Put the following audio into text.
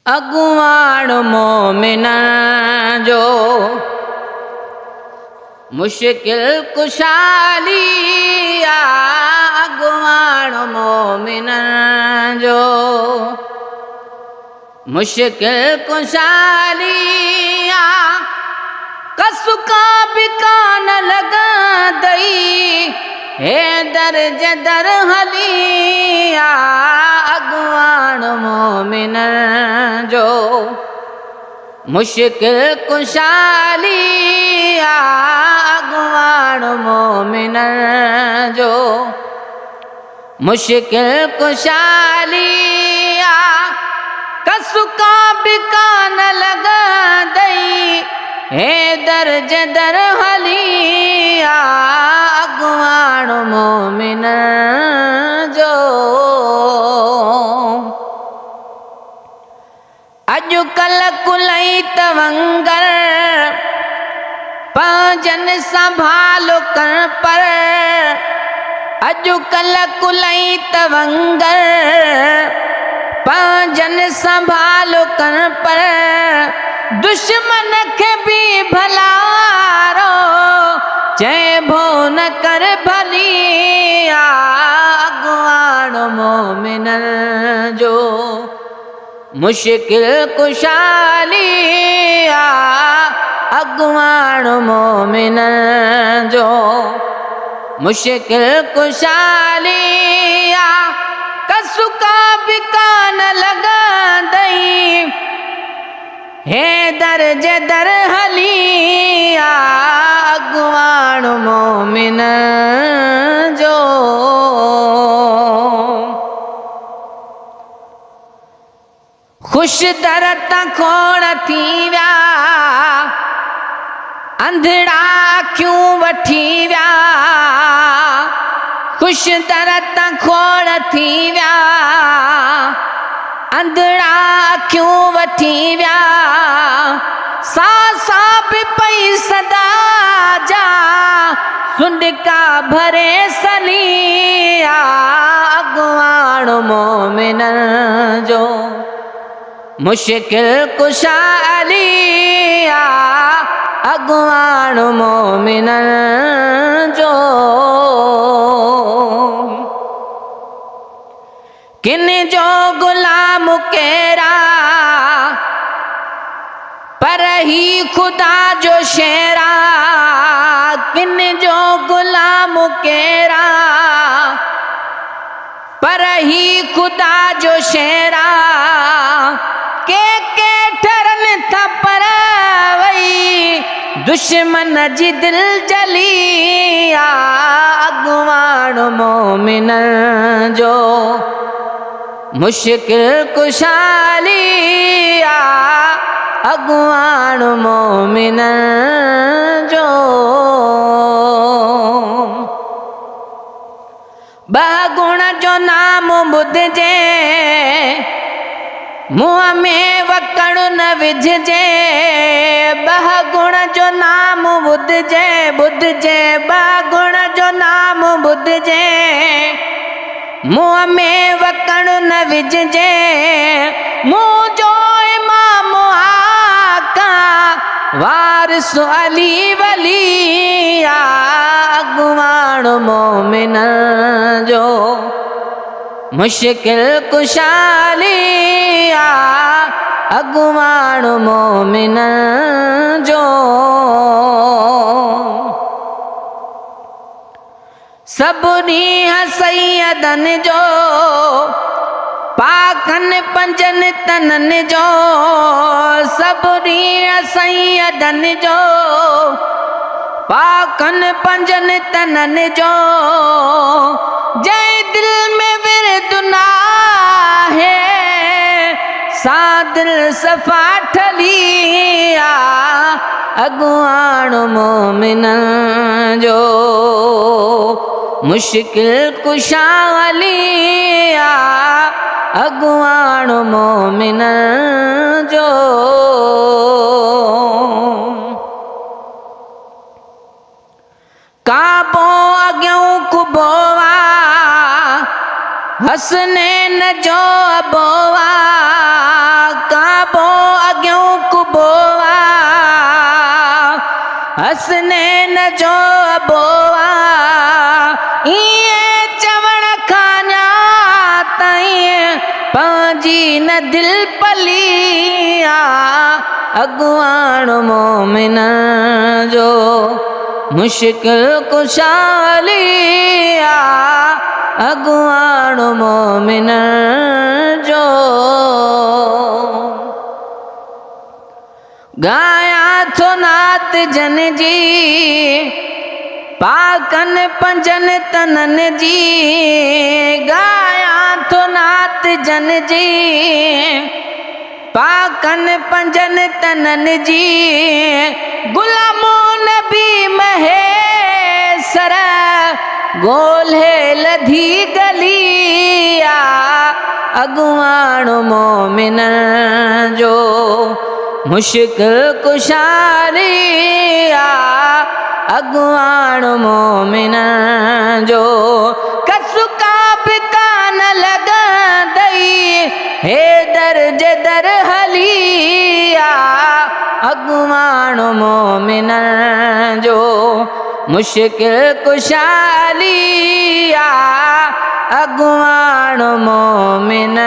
अगुवाण मोमिन जो मुश्किल कुशाली अगुवाण मोमिन जो मुश्किल कुशाली कसुका भी कान लगा दई हे दर्ज दर हलिया अगवाण मोमिन जो मुश्किल कुशाली अगवाण मोमिन जो मुश्किल कुशाली कसुका भी कान लगा दई हे दर्ज दर हलिया अगवाण मोमिन जो अजुकल कुलई तवंगर पांजन संभालो कर पर अजुकल कुलई तवंगर पांजन संभालो कर पर दुश्मन के भी भलारो जय भो न कर भलिया अगवाण मोमिन जो मुश्किल कुशाली अगवाण मोमिन जो मुश्किल कुशाली कसुका भी कान लगा दई हे दर्ज दर हलिया अगवाण मोमिन जो खुश दरत खोण थी व्या अंधड़ा क्यों वठी व्या खुश दरत खोण थी व्या अंधड़ा क्यों वठी व्या सा भी पई सदा जा सुंडका भरे सलिया अगवाण मोमिन जो मुश्किल कुशाली अगवाण मोमिन जो किन जो गुलाम केरा पर ही खुदा जो शेरा किन जो गुलाम केरा पर ही खुदा जो शेरा के ठरन था पर वही दुश्मन जी दिल जलिया अगवाण मोमिन जो मुश्किल कुशाली अगवाण मोमिन जो बहुगुण जो नाम बुध जे मुँह में वकड़ न विझजे बहुगुण जो नाम बुध जे बहुगुण जो नाम बुध जे मुँह में वकड़ न विझजे मुँह जो इमाम आका वारिस अली वलिया अगवाण मोमिन जो मुश्किल कुशाली अगवाण मोमिन जो सबनी सैयदन जो पाखन पंजन तनन जो सबनी सैयदन जो पाखन पंजन तनन जो जय दिल में विरदुना है सादिल सफा ठलिया अगवाण मोमिन जो मुश्किल कुशालिया अगवाण मोमिन जो काबो अग्यों कुबोवा हसने न जो अबोवा का बो अग्यों कुबोआ हसने न जो बोआ इए चवण खाना ताईं पंहिंजी न दिल पलिया अगवान मोमिन जो मुश्किल कुशालिया अगवान मोमिन जो गाया थो नात जन जी पाकन पंजन तनन जी गाया थो नात जन जी पाकन पंजन तनन जी गुलामो नबी महेसर गोल्हे लधी गलिया अगवान मोमिन जो मुश्किल कुशालिया अगवान मोमिन जो कसुका बि कान लॻंदई हे दर्ज दर हलिया अगवान मोमिन जो मुश्किल कुशालिया अगवान मोमिन